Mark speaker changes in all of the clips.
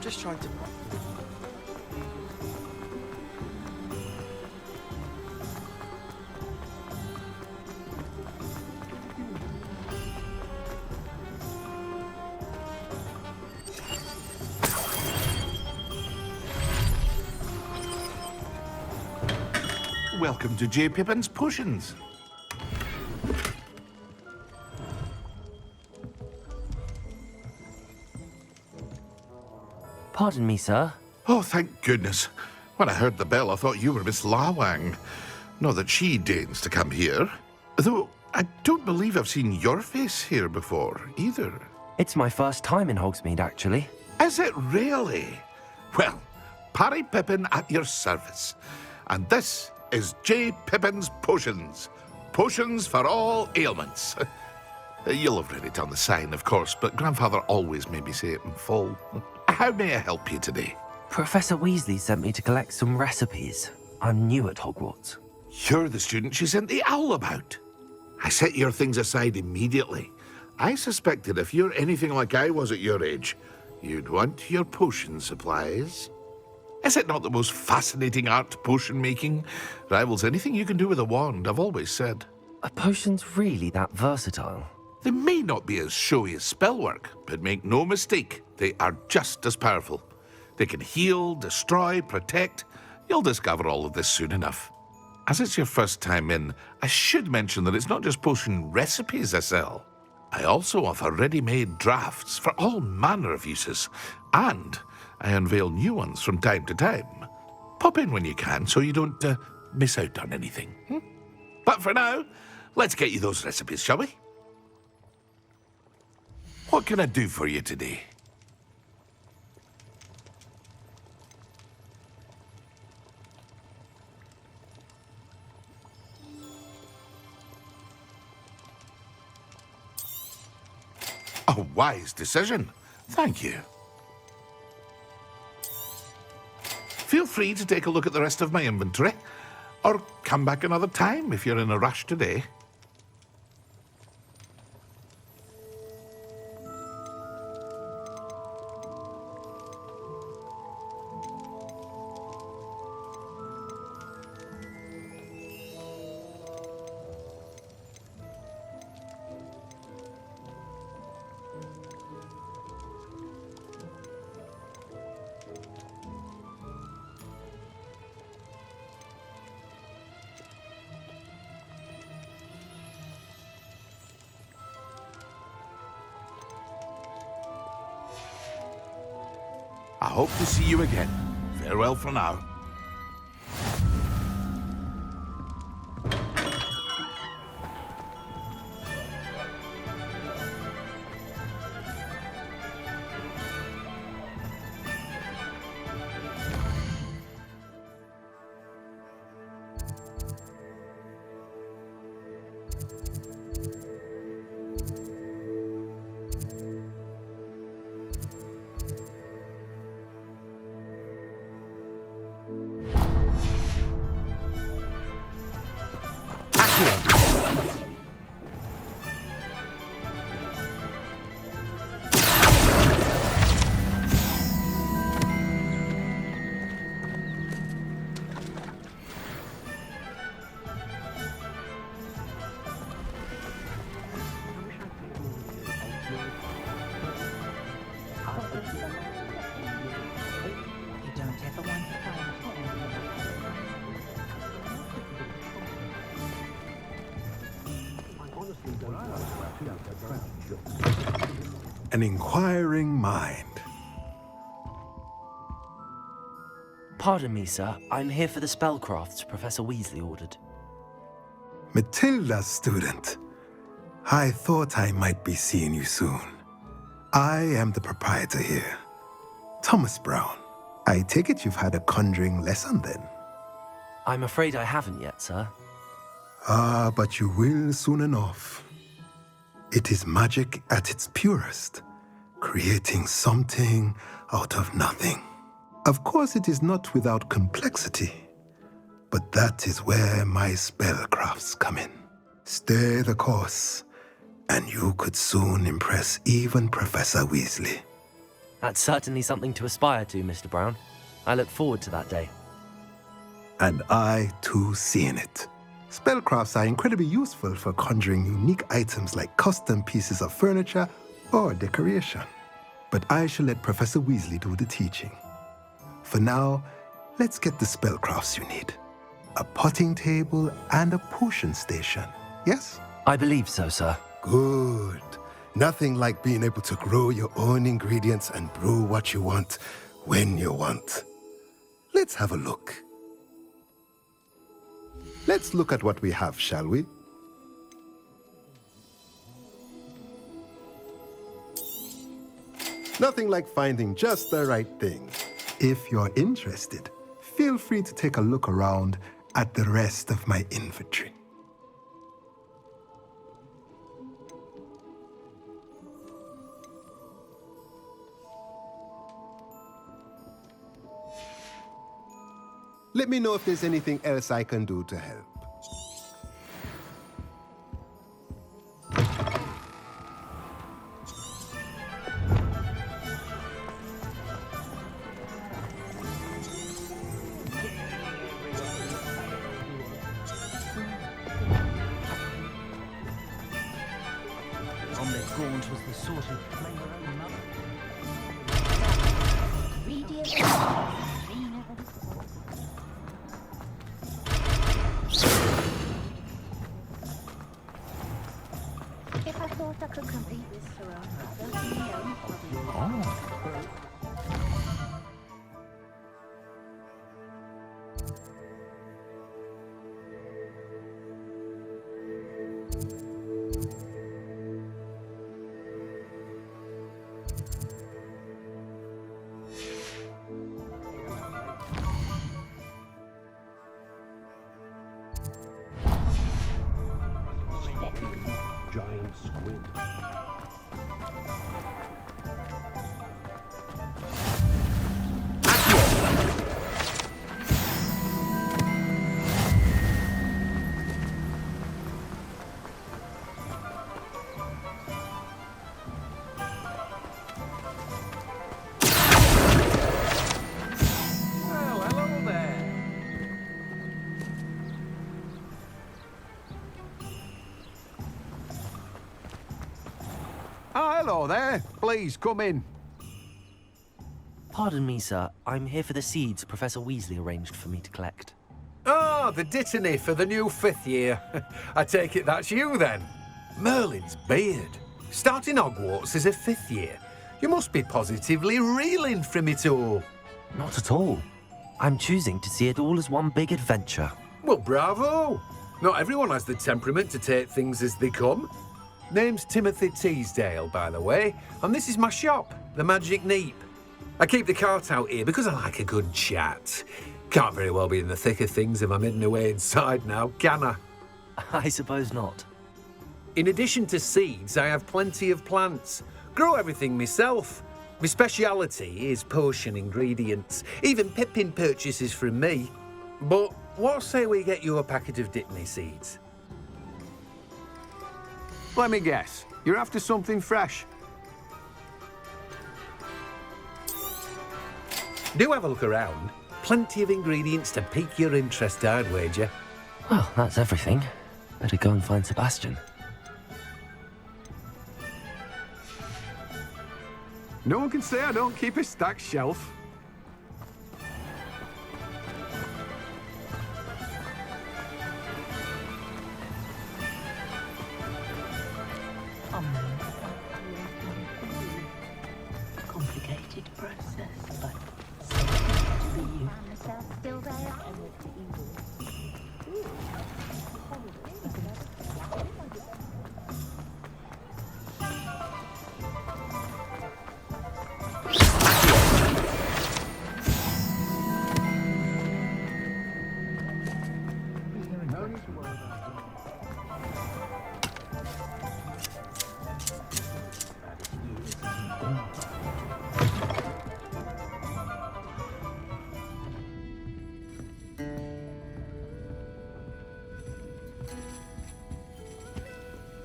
Speaker 1: just trying to...
Speaker 2: Welcome to J. Pippin's Potions.
Speaker 3: Pardon me, sir.
Speaker 2: Oh, thank goodness. When I heard the bell, I thought you were Miss Lawang. Not that she deigns to come here. Though, I don't believe I've seen your face here before, either.
Speaker 3: It's my first time in Hogsmeade, actually.
Speaker 2: Is it really? Well, Parry Pippin at your service. And this is J. Pippin's Potions. Potions for all ailments. You'll have read it on the sign, of course, but Grandfather always made me say it in full. How may I help you today?
Speaker 3: Professor Weasley sent me to collect some recipes. I'm new at Hogwarts.
Speaker 2: You're the student she sent the owl about. I set your things aside immediately. I suspected if you're anything like I was at your age, you'd want your potion supplies. Is it not the most fascinating art, potion making? Rivals anything you can do with a wand, I've always said.
Speaker 3: Are potions really that versatile?
Speaker 2: They may not be as showy as spellwork, but make no mistake, they are just as powerful. They can heal, destroy, protect. You'll discover all of this soon enough. As it's your first time in, I should mention that it's not just potion recipes I sell. I also offer ready-made drafts for all manner of uses, and I unveil new ones from time to time. Pop in when you can so you don't miss out on anything. But for now, let's get you those recipes, shall we? What can I do for you today? A wise decision. Thank you. Feel free to take a look at the rest of my inventory, or come back another time if you're in a rush today. I hope to see you again. Farewell for now.
Speaker 4: You don't ever want to find
Speaker 5: An inquiring mind.
Speaker 3: Pardon me, sir. I'm here for the spellcrafts Professor Weasley ordered.
Speaker 5: Matilda's student. I thought I might be seeing you soon. I am the proprietor here, Thomas Brown. I take it you've had a conjuring lesson then?
Speaker 3: I'm afraid I haven't yet, sir.
Speaker 5: Ah, but you will soon enough. It is magic at its purest, creating something out of nothing. Of course, it is not without complexity, but that is where my spellcrafts come in. Stay the course, and you could soon impress even Professor Weasley.
Speaker 3: That's certainly something to aspire to, Mr. Brown. I look forward to that day.
Speaker 5: And I, too, seeing it. Spellcrafts are incredibly useful for conjuring unique items like custom pieces of furniture or decoration. But I shall let Professor Weasley do the teaching. For now, let's get the spellcrafts you need. A potting table and a potion station, yes?
Speaker 3: I believe so, sir.
Speaker 5: Good. Nothing like being able to grow your own ingredients and brew what you want when you want. Let's have a look. Let's look at what we have, shall we? Nothing like finding just the right thing. If you're interested, feel free to take a look around at the rest of my inventory. Let me know if there's anything else I can do to help.
Speaker 3: Omelette Gaunt was the sort of play your own mother.
Speaker 4: If I thought I could complete this surround rather than my own body.
Speaker 1: Giant squid.
Speaker 6: Well, hello there. Oh, hello there. Please come in.
Speaker 3: Pardon me, sir. I'm here for the seeds Professor Weasley arranged for me to collect.
Speaker 6: Oh, the dittany for the new 5th year. I take it that's you then. Merlin's beard. Starting Hogwarts as a 5th year. You must be positively reeling from it all.
Speaker 3: Not at all. I'm choosing to see it all as one big adventure.
Speaker 6: Well, bravo. Not everyone has the temperament to take things as they come. Name's Timothy Teasdale, by the way, and this is my shop, the Magic Neep. I keep the cart out here because I like a good chat. Can't very well be in the thick of things if I'm hidden away inside now, can I?
Speaker 3: I suppose not.
Speaker 6: In addition to seeds, I have plenty of plants. Grow everything myself. My speciality is potion ingredients. Even Pippin purchases from me. But what say we get you a packet of Dittany seeds?
Speaker 1: Let me guess. You're after something fresh.
Speaker 6: Do have a look around. Plenty of ingredients to pique your interest, I'd wager.
Speaker 3: Well, that's everything. Better go and find Sebastian.
Speaker 1: No one can say I don't keep a stacked shelf.
Speaker 4: Complicated process, but to be you. Still there?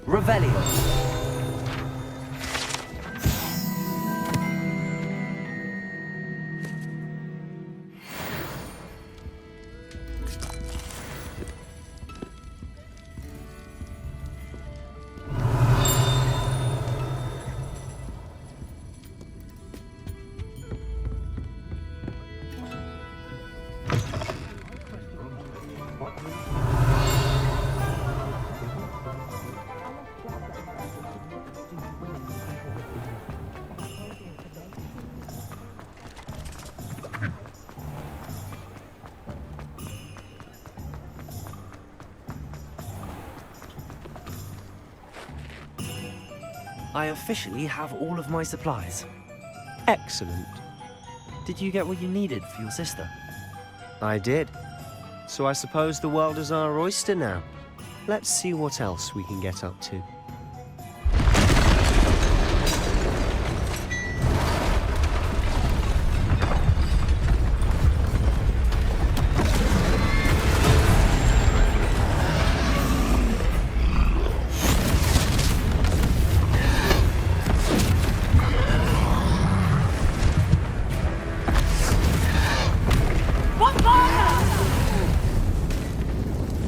Speaker 3: Revelio. I officially have all of my supplies.
Speaker 7: Excellent.
Speaker 3: Did you get what you needed for your sister?
Speaker 7: I did. So I suppose the world is our oyster now. Let's see what else we can get up to.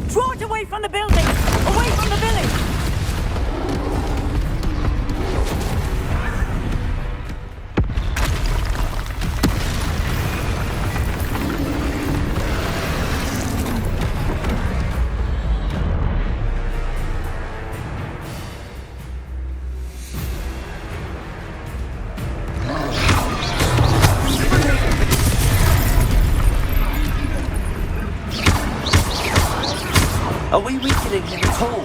Speaker 8: Draw it away from the building! Away from the village!
Speaker 3: Are we weakening him at all?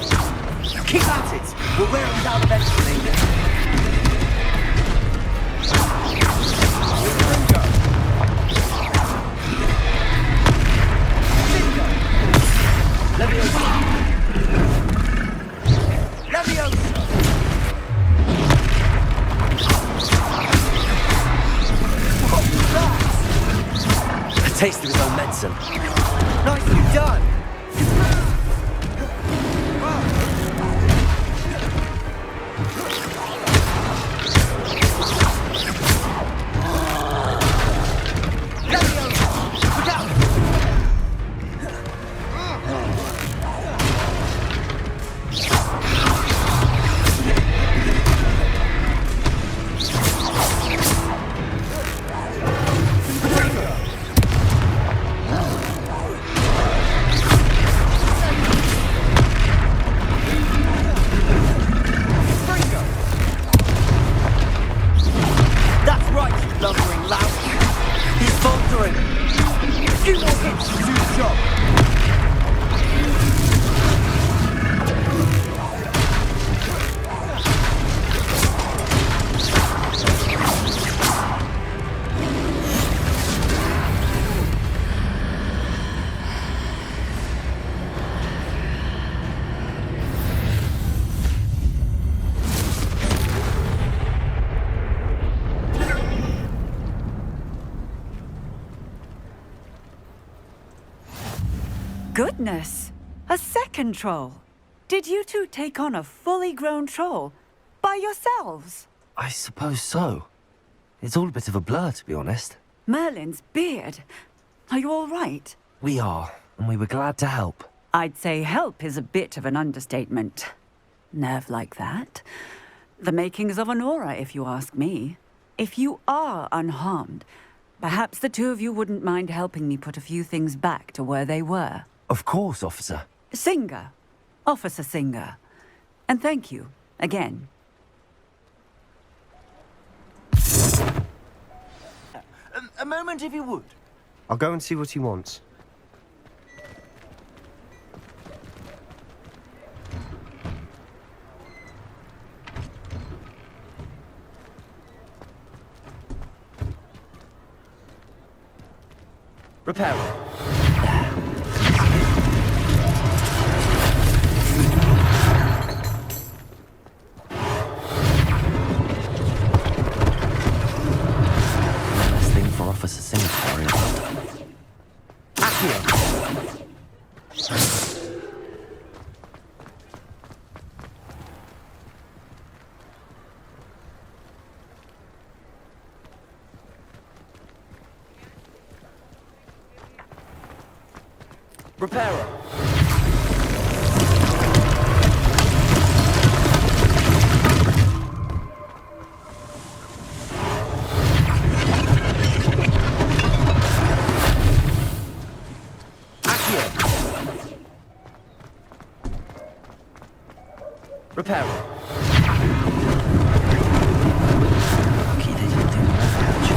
Speaker 3: Keep at it! We'll wear him down eventually. A taste of his own medicine. Nicely done! Lumbering loud. He's faltering. A few more hits to do the job.
Speaker 8: Goodness! A second troll! Did you two take on a fully grown troll? By yourselves?
Speaker 3: I suppose so. It's all a bit of a blur, to be honest.
Speaker 8: Merlin's beard. Are you all right?
Speaker 3: We are, and we were glad to help.
Speaker 8: I'd say help is a bit of an understatement. Nerve like that. The makings of an aura, if you ask me. If you are unharmed, perhaps the two of you wouldn't mind helping me put a few things back to where they were.
Speaker 3: Of course, officer.
Speaker 8: Singer. Officer Singer. And thank you, again.
Speaker 3: A moment, if you would.
Speaker 7: I'll go and see what he wants.
Speaker 3: Repairer. Last thing for Officer Singer to worry about. Accio. Repairer. Accio. Repair it. Lucky they didn't do that ouch.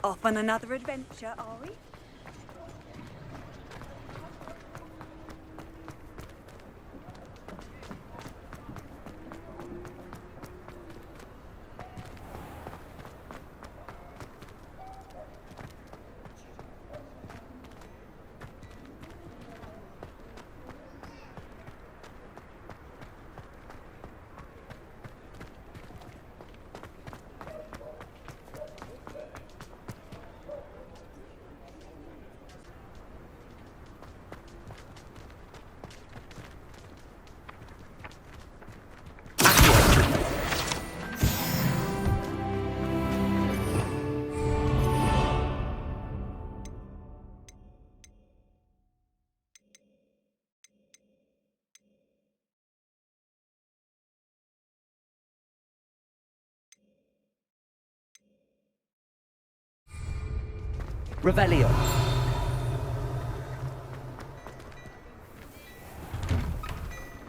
Speaker 8: Off on another adventure, are we?
Speaker 3: Revelio.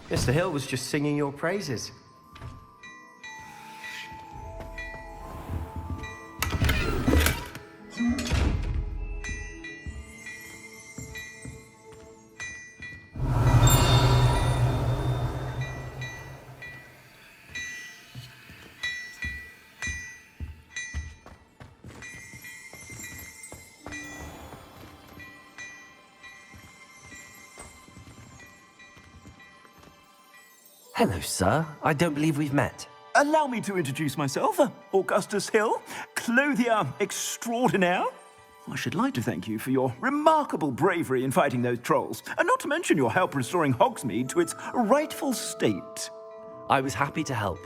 Speaker 7: Mr. Hill was just singing your praises.
Speaker 3: Hello, sir. I don't believe we've met.
Speaker 9: Allow me to introduce myself, Augustus Hill, clothier extraordinaire. I should like to thank you for your remarkable bravery in fighting those trolls, and not to mention your help restoring Hogsmeade to its rightful state.
Speaker 3: I was happy to help.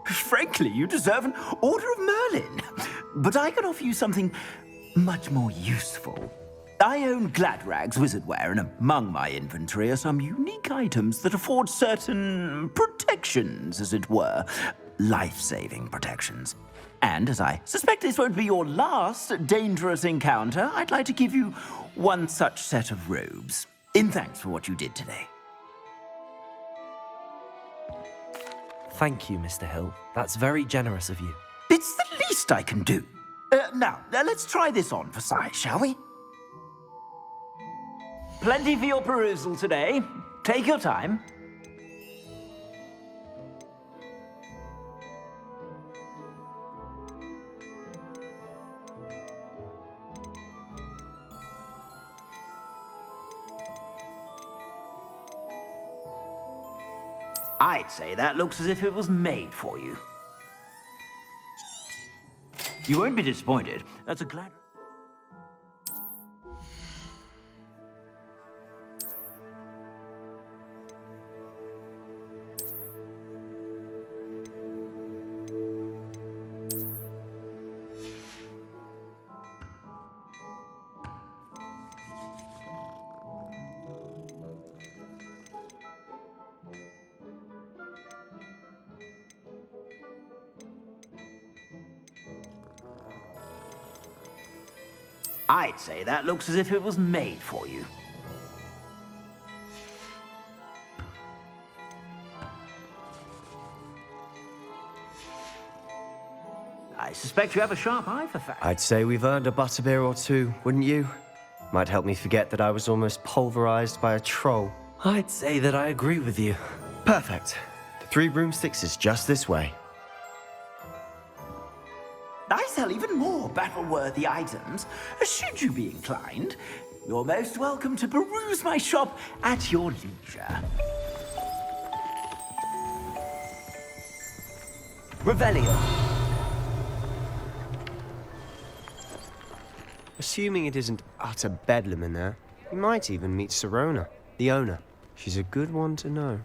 Speaker 9: Frankly, you deserve an Order of Merlin. But I can offer you something much more useful. I own Gladrag's wizardware, and among my inventory are some unique items that afford certain protections, as it were. Life-saving protections. And as I suspect this won't be your last dangerous encounter, I'd like to give you one such set of robes, in thanks for what you did today.
Speaker 3: Thank you, Mr. Hill. That's very generous of you.
Speaker 9: It's the least I can do. Now, let's try this on for size, shall we? Plenty for your perusal today. Take your time. I'd say that looks as if it was made for you. You won't be disappointed. That's a glad... I'd say that looks as if it was made for you. I suspect you have a sharp eye for facts.
Speaker 7: I'd say we've earned a butterbeer or two, wouldn't you? Might help me forget that I was almost pulverized by a troll.
Speaker 3: I'd say that I agree with you.
Speaker 7: Perfect. The 3 broomsticks is just this way.
Speaker 9: I sell even more battle-worthy items. Should you be inclined, you're most welcome to peruse my shop at your leisure.
Speaker 3: Revelio.
Speaker 7: Assuming it isn't utter bedlam in there, you might even meet Sirona, the owner. She's a good one to know.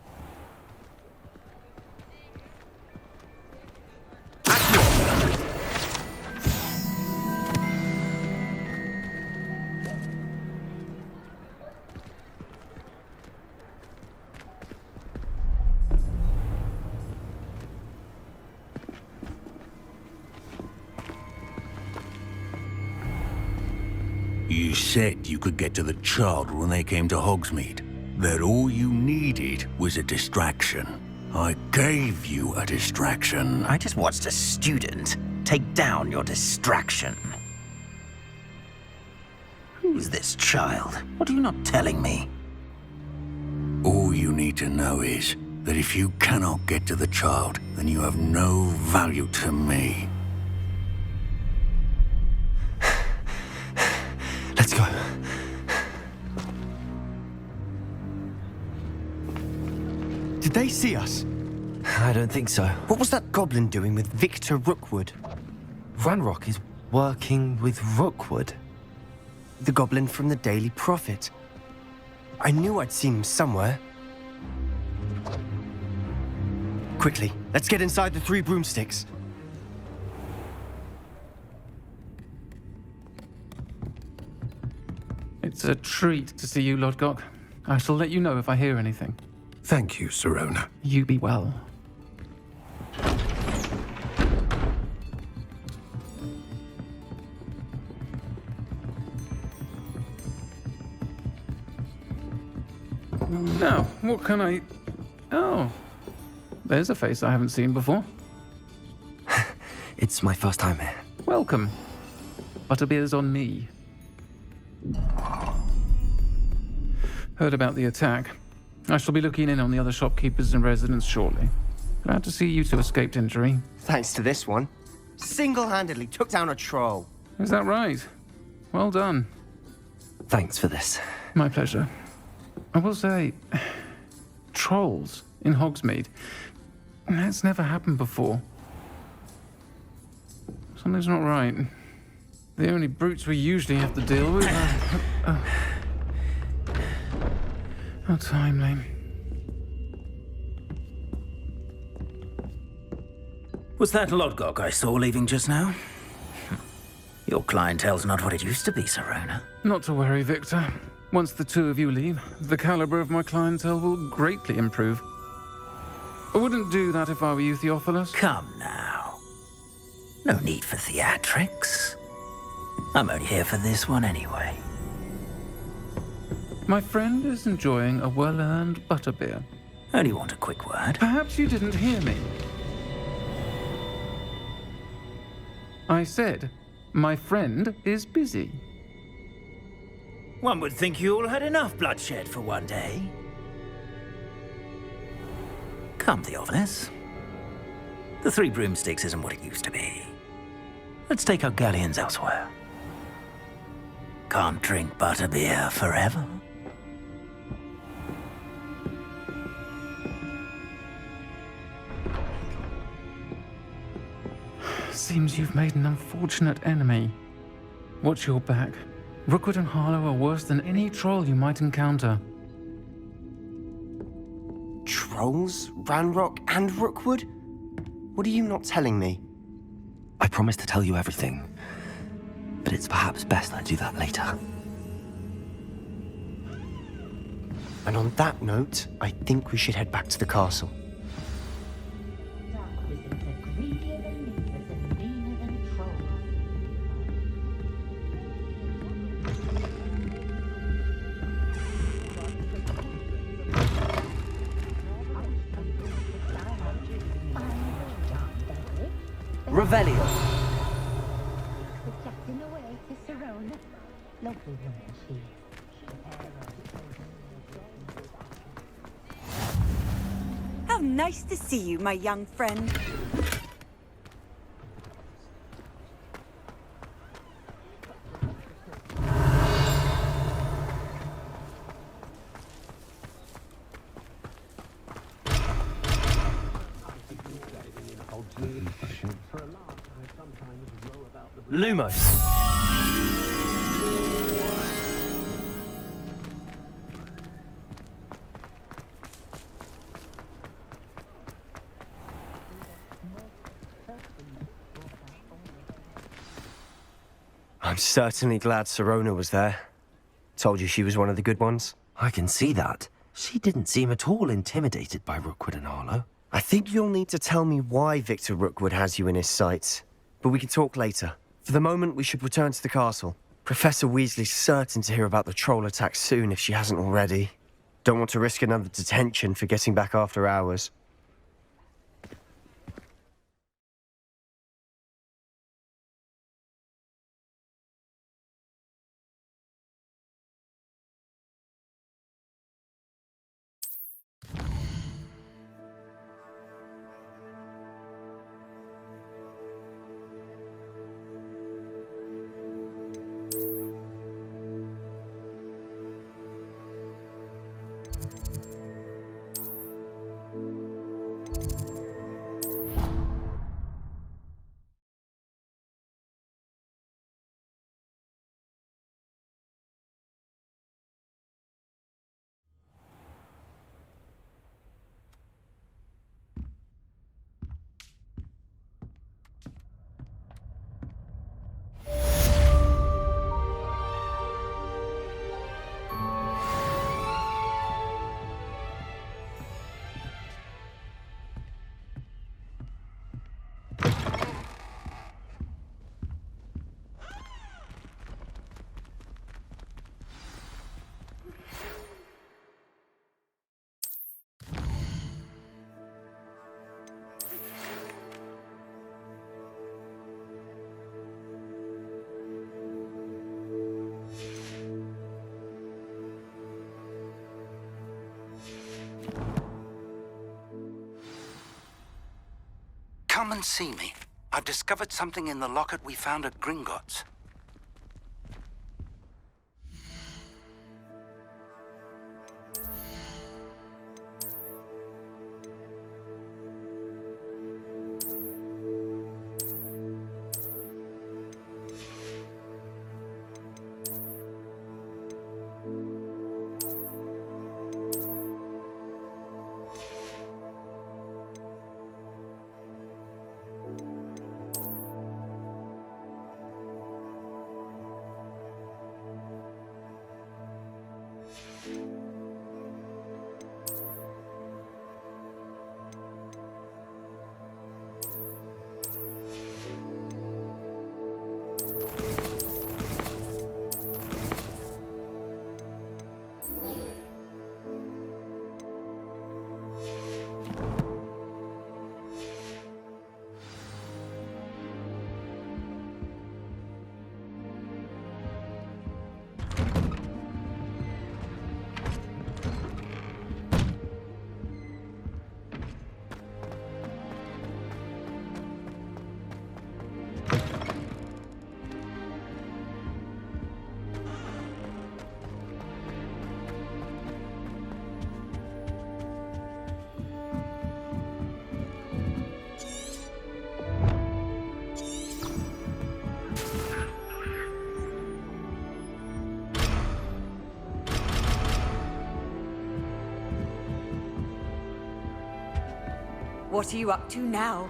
Speaker 10: You said you could get to the child when they came to Hogsmeade. That all you needed was a distraction. I gave you a distraction.
Speaker 9: I just watched a student take down your distraction. Who's this child? What are you not telling me?
Speaker 10: All you need to know is that if you cannot get to the child, then you have no value to me.
Speaker 7: Let's go. Did they see us?
Speaker 3: I don't think so.
Speaker 7: What was that goblin doing with Victor Rookwood?
Speaker 3: Ranrock is working with Rookwood.
Speaker 7: The goblin from the Daily Prophet. I knew I'd seen him somewhere. Quickly, let's get inside the 3 broomsticks.
Speaker 11: It's a treat to see you, Lodgok. I shall let you know if I hear anything.
Speaker 6: Thank you, Sirona.
Speaker 11: You be well. Now, what can I... Oh, there's a face I haven't seen before.
Speaker 3: It's my first time here.
Speaker 11: Welcome. Butterbeer's on me. Heard about the attack. I shall be looking in on the other shopkeepers and residents shortly. Glad to see you two escaped injury.
Speaker 7: Thanks to this one. Single-handedly took down a troll.
Speaker 11: Is that right? Well done.
Speaker 3: Thanks for this.
Speaker 11: My pleasure. I will say, trolls in Hogsmeade. That's never happened before. Something's not right. The only brutes we usually have to deal with are... How timely.
Speaker 9: Was that Lodgok I saw leaving just now? Your clientele's not what it used to be, Sirona.
Speaker 11: Not to worry, Victor. Once the 2 of you leave, the caliber of my clientele will greatly improve. I wouldn't do that if I were you, Theophilus.
Speaker 9: Come now. No need for theatrics. I'm only here for this one anyway.
Speaker 11: My friend is enjoying a well-earned butterbeer.
Speaker 9: Only want a quick word.
Speaker 11: Perhaps you didn't hear me. I said, my friend is busy.
Speaker 9: One would think you all had enough bloodshed for one day. Come, Theophilus. The 3 broomsticks isn't what it used to be. Let's take our galleons elsewhere. Can't drink butterbeer forever.
Speaker 11: Seems you've made an unfortunate enemy. Watch your back. Rookwood and Harlow are worse than any troll you might encounter.
Speaker 7: Trolls, Ranrock, and Rookwood? What are you not telling me?
Speaker 3: I promise to tell you everything, but it's perhaps best I do that later.
Speaker 7: And on that note, I think we should head back to the castle.
Speaker 4: Dark wizards are greedier than reapers and meaner than trolls.
Speaker 3: Revelio.
Speaker 4: The captain away to Sirona. Lovely woman she is.
Speaker 8: How nice to see you, my young friend.
Speaker 3: Lumos.
Speaker 7: I'm certainly glad Sirona was there. Told you she was one of the good ones.
Speaker 3: I can see that. She didn't seem at all intimidated by Rookwood and Harlow.
Speaker 7: I think you'll need to tell me why Victor Rookwood has you in his sights. But we can talk later. For the moment, we should return to the castle. Professor Weasley's certain to hear about the troll attack soon if she hasn't already. Don't want to risk another detention for getting back after hours.
Speaker 12: Come and see me. I've discovered something in the locket we found at Gringotts.
Speaker 8: What are you up to now?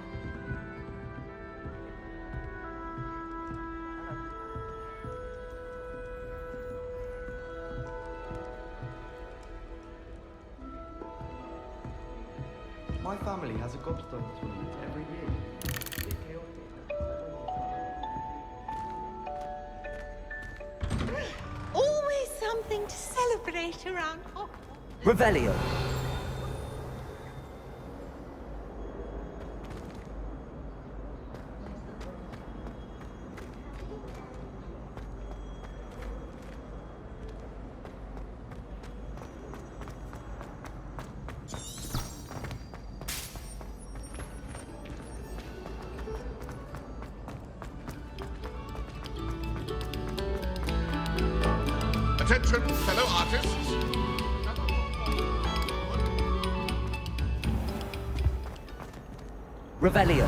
Speaker 13: My family has a gobstone tournament every year.
Speaker 14: Always something to celebrate around Hogwarts.
Speaker 3: Revelio.
Speaker 2: Attention, fellow artists.
Speaker 3: Revelio.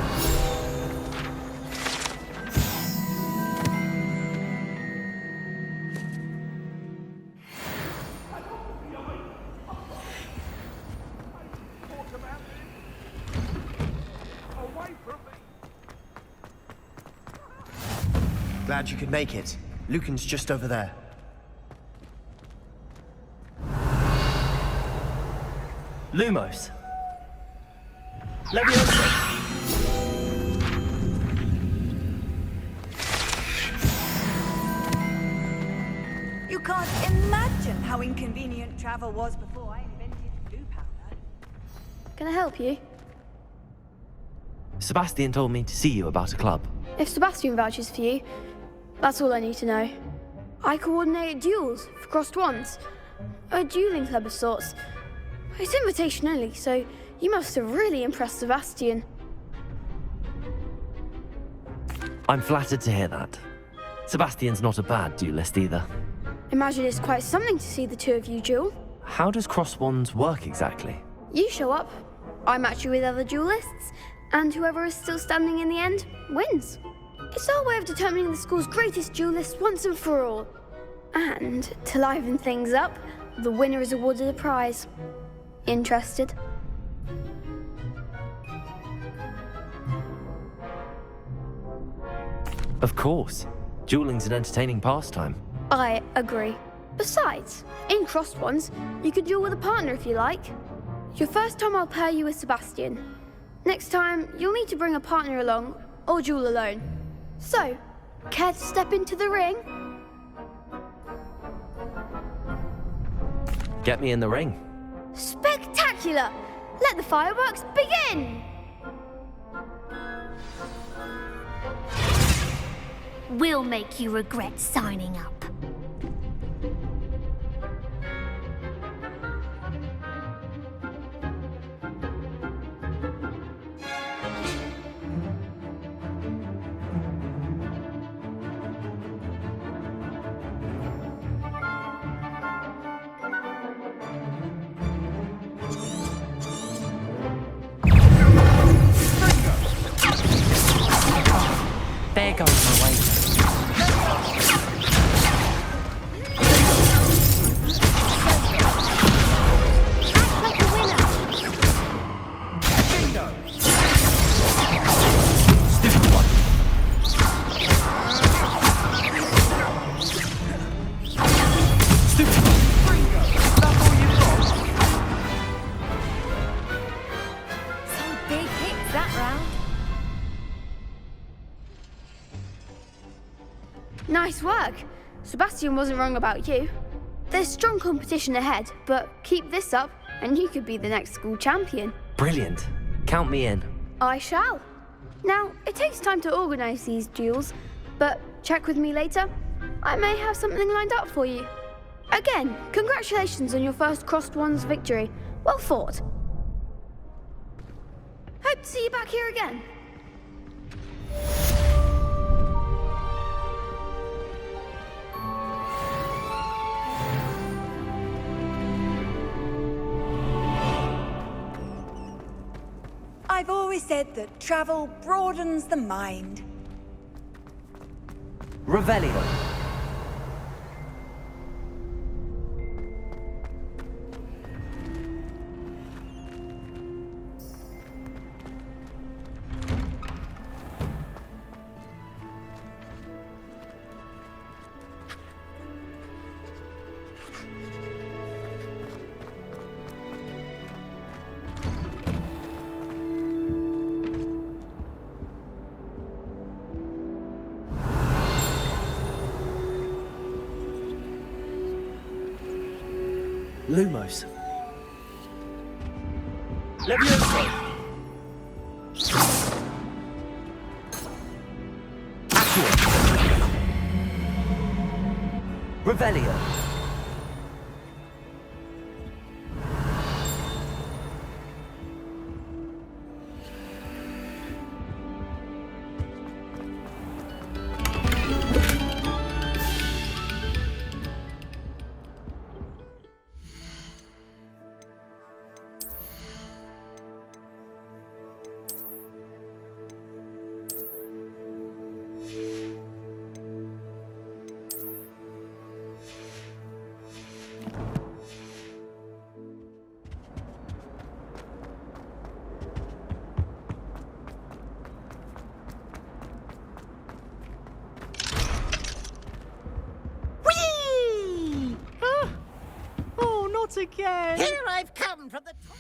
Speaker 7: Glad you could make it. Lucan's just over there.
Speaker 3: Lumos. Leviosa.
Speaker 15: You can't imagine how inconvenient travel was before I invented blue powder.
Speaker 16: Can I help you?
Speaker 3: Sebastian told me to see you about a club.
Speaker 16: If Sebastian vouches for you, that's all I need to know. I coordinate duels for crossed wands. A dueling club of sorts. It's invitation only, so you must have really impressed Sebastian.
Speaker 3: I'm flattered to hear that. Sebastian's not a bad duelist either.
Speaker 16: Imagine it's quite something to see the two of you duel.
Speaker 3: How does cross wands work exactly?
Speaker 16: You show up, I match you with other duelists, and whoever is still standing in the end wins. It's our way of determining the school's greatest duelist once and for all. And to liven things up, the winner is awarded a prize. Interested?
Speaker 3: Of course. Dueling's an entertaining pastime.
Speaker 16: I agree. Besides, in crossed ones, you could duel with a partner if you like. Your first time I'll pair you with Sebastian. Next time, you'll need to bring a partner along, or duel alone. So, care to step into the ring?
Speaker 3: Get me in the ring.
Speaker 16: Spectacular! Let the fireworks begin!
Speaker 4: We'll make you regret signing up.
Speaker 3: There goes my way.
Speaker 16: Nice work. Sebastian wasn't wrong about you. There's strong competition ahead, but keep this up and you could be the next school champion.
Speaker 3: Brilliant. Count me in.
Speaker 16: I shall. Now, it takes time to organise these duels, but check with me later. I may have something lined up for you. Again, congratulations on your first crossed wands victory. Well fought. Hope to see you back here again.
Speaker 15: I've always said that travel broadens the mind.
Speaker 3: Revelio. Lumos. Leviosa. Accio. Revelio.
Speaker 8: again.
Speaker 12: Here I've come from the top.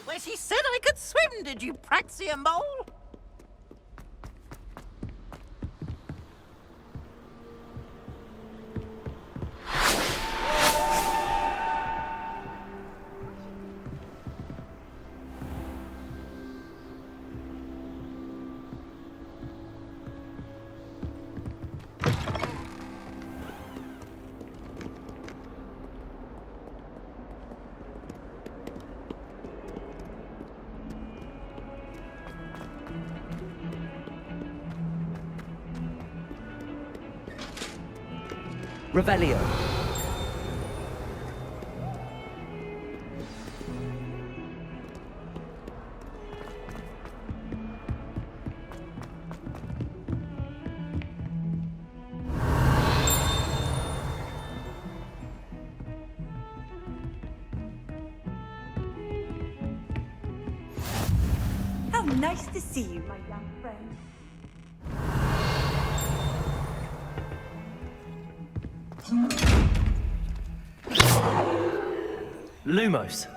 Speaker 12: Where she said I could swim, did you, Praxia Mole?
Speaker 3: Revelio.
Speaker 15: How nice to see you, my young friend.
Speaker 3: Lumos.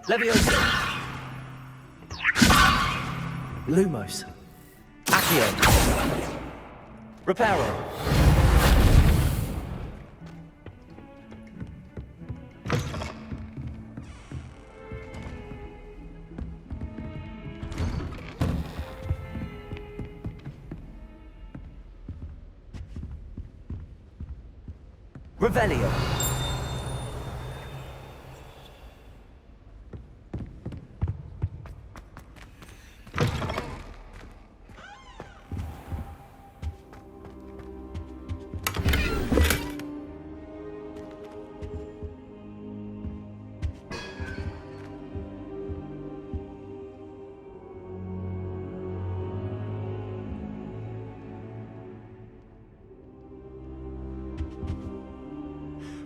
Speaker 3: Leviosa. Lumos. Accio. Reparo. Revelio.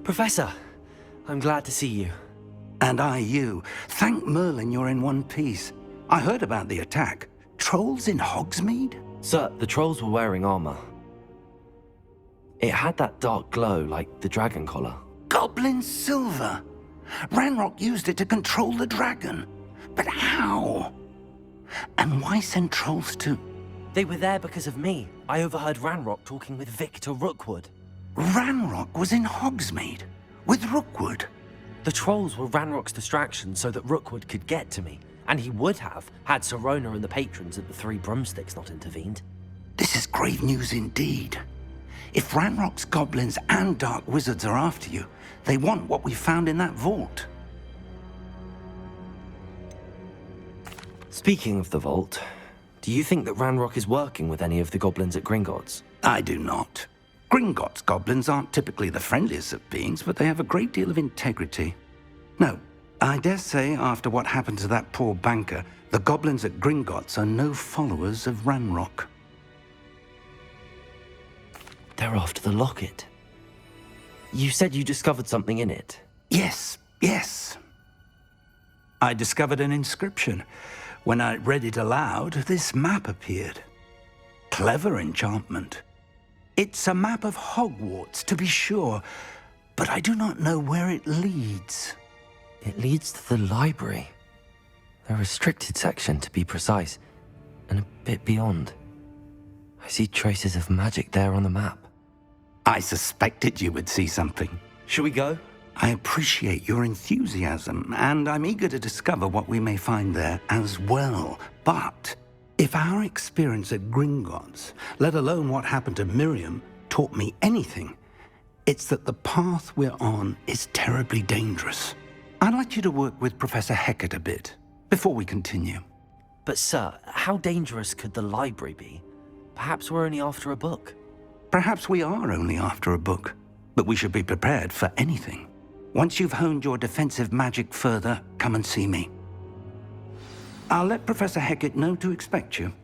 Speaker 3: Professor, I'm glad to see you.
Speaker 12: And I you. Thank Merlin you're in one piece. I heard about the attack. Trolls in Hogsmeade?
Speaker 3: Sir, the trolls were wearing armor. It had that dark glow like the dragon collar.
Speaker 12: Goblin silver. Ranrock used it to control the dragon. But how? And why send trolls to...
Speaker 3: They were there because of me. I overheard Ranrock talking with Victor Rookwood.
Speaker 12: Ranrock was in Hogsmeade with Rookwood.
Speaker 3: The trolls were Ranrock's distraction so that Rookwood could get to me, and he would have had Serona and the patrons at the Three Broomsticks not intervened.
Speaker 12: This is grave news indeed. If Ranrock's goblins and dark wizards are after you, they want what we found in that vault.
Speaker 3: Speaking of the vault, do you think that Ranrock is working with any of the goblins at Gringotts?
Speaker 12: I do not. Gringotts goblins aren't typically the friendliest of beings, but they have a great deal of integrity. No, I dare say after what happened to that poor banker, the goblins at Gringotts are no followers of Ranrock.
Speaker 3: They're after the locket. You said you discovered something in it.
Speaker 12: Yes. I discovered an inscription. When I read it aloud, this map appeared. Clever enchantment. It's a map of Hogwarts, to be sure, but I do not know where it leads.
Speaker 3: It leads to the library. A restricted section, to be precise, and a bit beyond. I see traces of magic there on the map.
Speaker 12: I suspected you would see something.
Speaker 3: Shall we go?
Speaker 12: I appreciate your enthusiasm, and I'm eager to discover what we may find there as well. But if our experience at Gringotts, let alone what happened to Miriam, taught me anything, it's that the path we're on is terribly dangerous. I'd like you to work with Professor Hecat a bit before we continue.
Speaker 3: But sir, how dangerous could the library be? Perhaps we're only after a book.
Speaker 12: Perhaps we are only after a book, but we should be prepared for anything. Once you've honed your defensive magic further, come and see me. I'll let Professor Hecat know to expect you.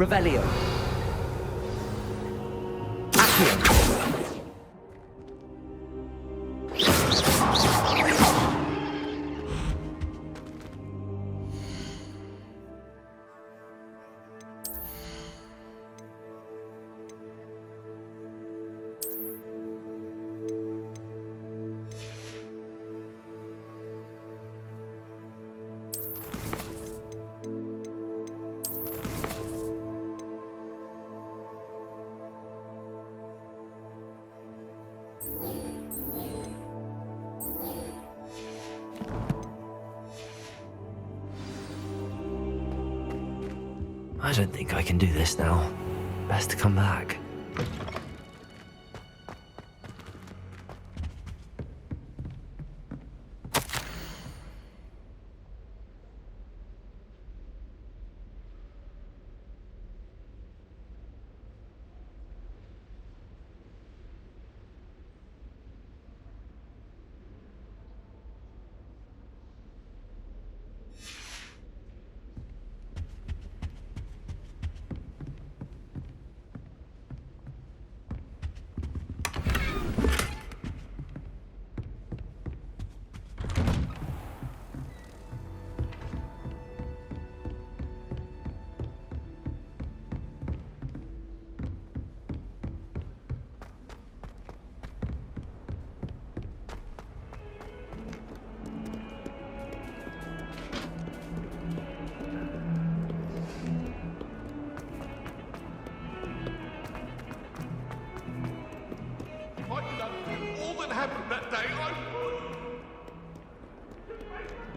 Speaker 9: Revelio. Accio.
Speaker 3: I don't think I can do this now. Best to come back.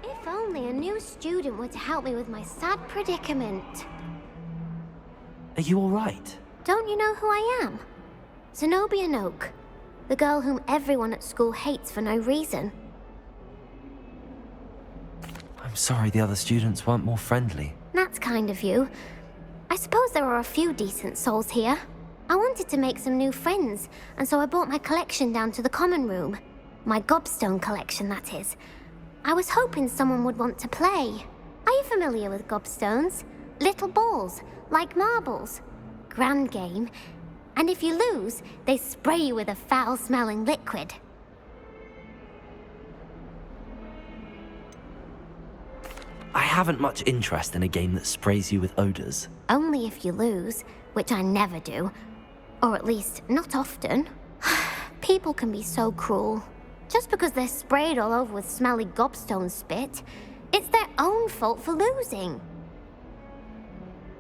Speaker 16: If only a new student were to help me with my sad predicament.
Speaker 3: Are you alright?
Speaker 16: Don't you know who I am? Zenobia Noak, the girl whom everyone at school hates for no reason.
Speaker 3: I'm sorry the other students weren't more friendly.
Speaker 16: That's kind of you. I suppose there are a few decent souls here. I wanted to make some new friends, and so I brought my collection down to the common room. My gobstone collection, that is. I was hoping someone would want to play. Are you familiar with gobstones? Little balls, like marbles. Grand game. And if you lose, they spray you with a foul-smelling liquid.
Speaker 3: I haven't much interest in a game that sprays you with odors.
Speaker 16: Only if you lose, which I never do. Or at least, not often. People can be so cruel. Just because they're sprayed all over with smelly gobstone spit, it's their own fault for losing.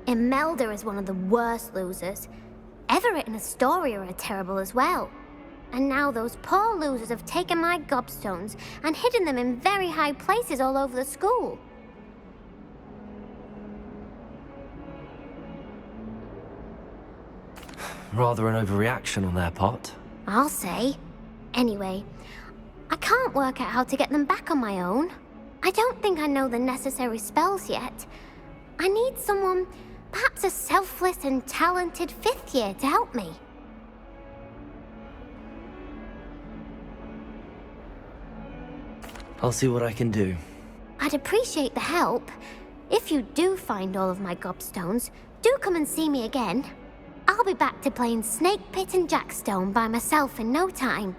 Speaker 16: Imelda is one of the worst losers. Everett and Astoria are terrible as well. And now those poor losers have taken my gobstones and hidden them in very high places all over the school.
Speaker 3: Rather an overreaction on their part.
Speaker 16: I'll say. Anyway, I can't work out how to get them back on my own. I don't think I know the necessary spells yet. I need someone, perhaps a selfless and talented fifth year to help me.
Speaker 3: I'll see what I can do.
Speaker 16: I'd appreciate the help. If you do find all of my gobstones, do come and see me again. I'll be back to playing Snake Pit and Jackstone by myself in no time.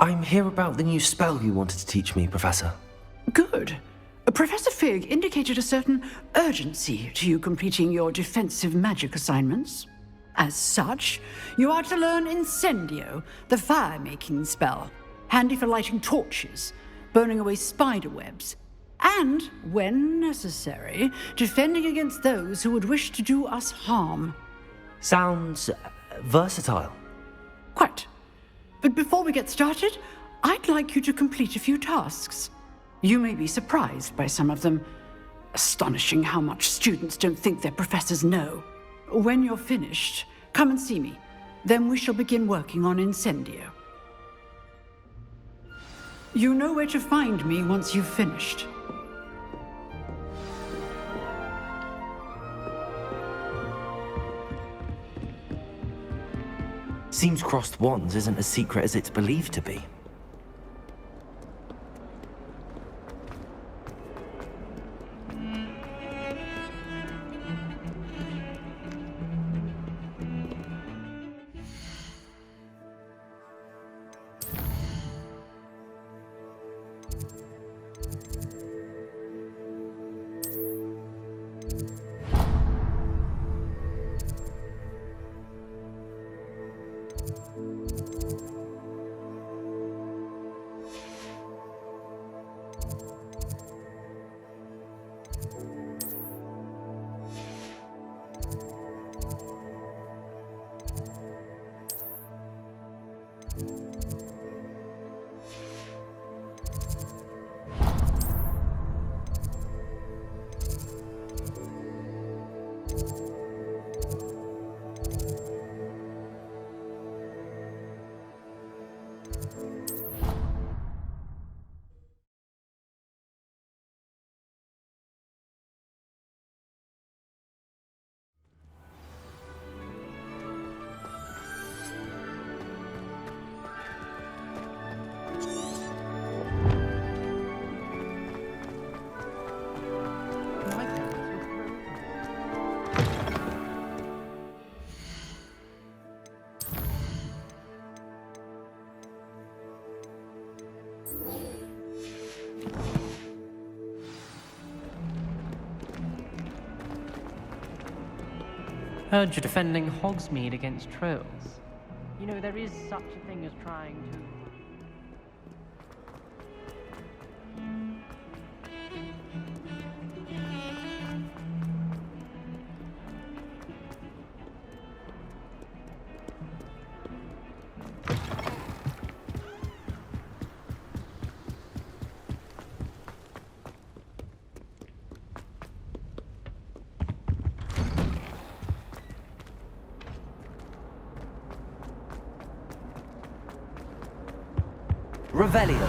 Speaker 3: I'm here about the new spell you wanted to teach me, Professor.
Speaker 17: Good. Professor Fig indicated a certain urgency to you completing your defensive magic assignments. As such, you are to learn Incendio, the fire-making spell, handy for lighting torches, burning away spider webs, and, when necessary, defending against those who would wish to do us harm.
Speaker 3: Sounds versatile.
Speaker 17: Quite. But before we get started, I'd like you to complete a few tasks. You may be surprised by some of them. Astonishing how much students don't think their professors know. When you're finished, come and see me. Then we shall begin working on Incendio. You know where to find me once you've finished.
Speaker 3: Seems crossed wands isn't as secret as it's believed to be.
Speaker 18: Heard you're defending Hogsmeade against trolls. You know, there is such a thing as trying to...
Speaker 3: Revelio.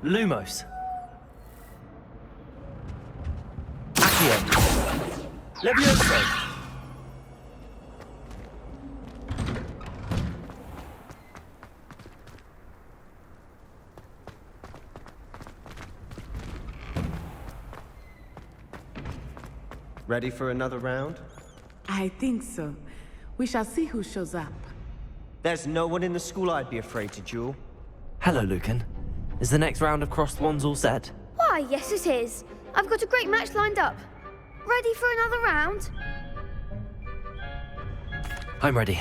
Speaker 3: Lumos. Accio. Levioso.
Speaker 19: Ready for another round?
Speaker 20: I think so. We shall see who shows up.
Speaker 7: There's no one in the school I'd be afraid to duel.
Speaker 3: Hello, Lucan. Is the next round of crossed wands all set?
Speaker 16: Why, yes it is. I've got a great match lined up. Ready for another round?
Speaker 3: I'm ready.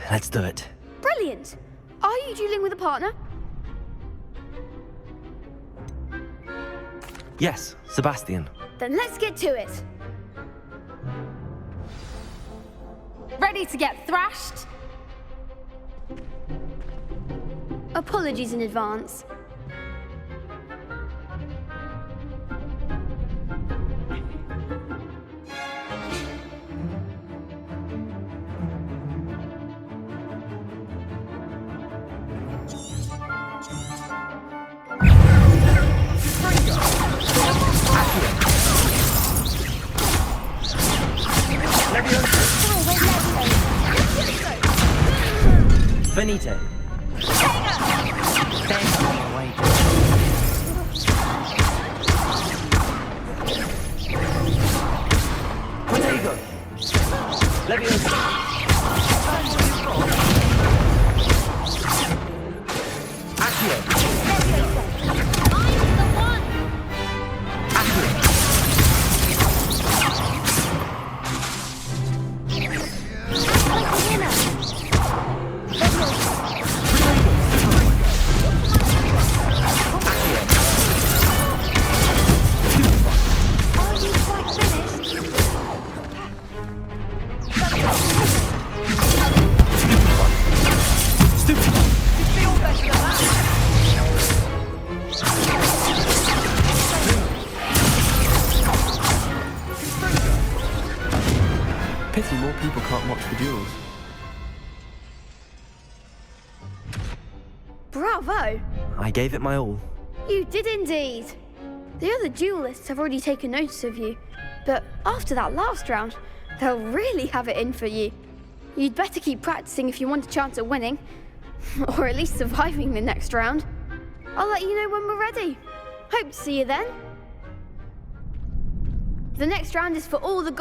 Speaker 3: Let's do it.
Speaker 16: Brilliant. Are you dueling with a partner?
Speaker 3: Yes, Sebastian.
Speaker 16: Then let's get to it.
Speaker 15: Ready to get thrashed?
Speaker 16: Apologies in advance.
Speaker 3: Finito. Protego. Leviosa. Accio.
Speaker 7: Pity more people can't watch the duels.
Speaker 16: Bravo!
Speaker 7: I gave it my all.
Speaker 16: You did indeed. The other duelists have already taken notice of you, but after that last round, they'll really have it in for you. You'd better keep practicing if you want a chance at winning, or at least surviving the next round. I'll let you know when we're ready. Hope to see you then. The next round is for all the gold.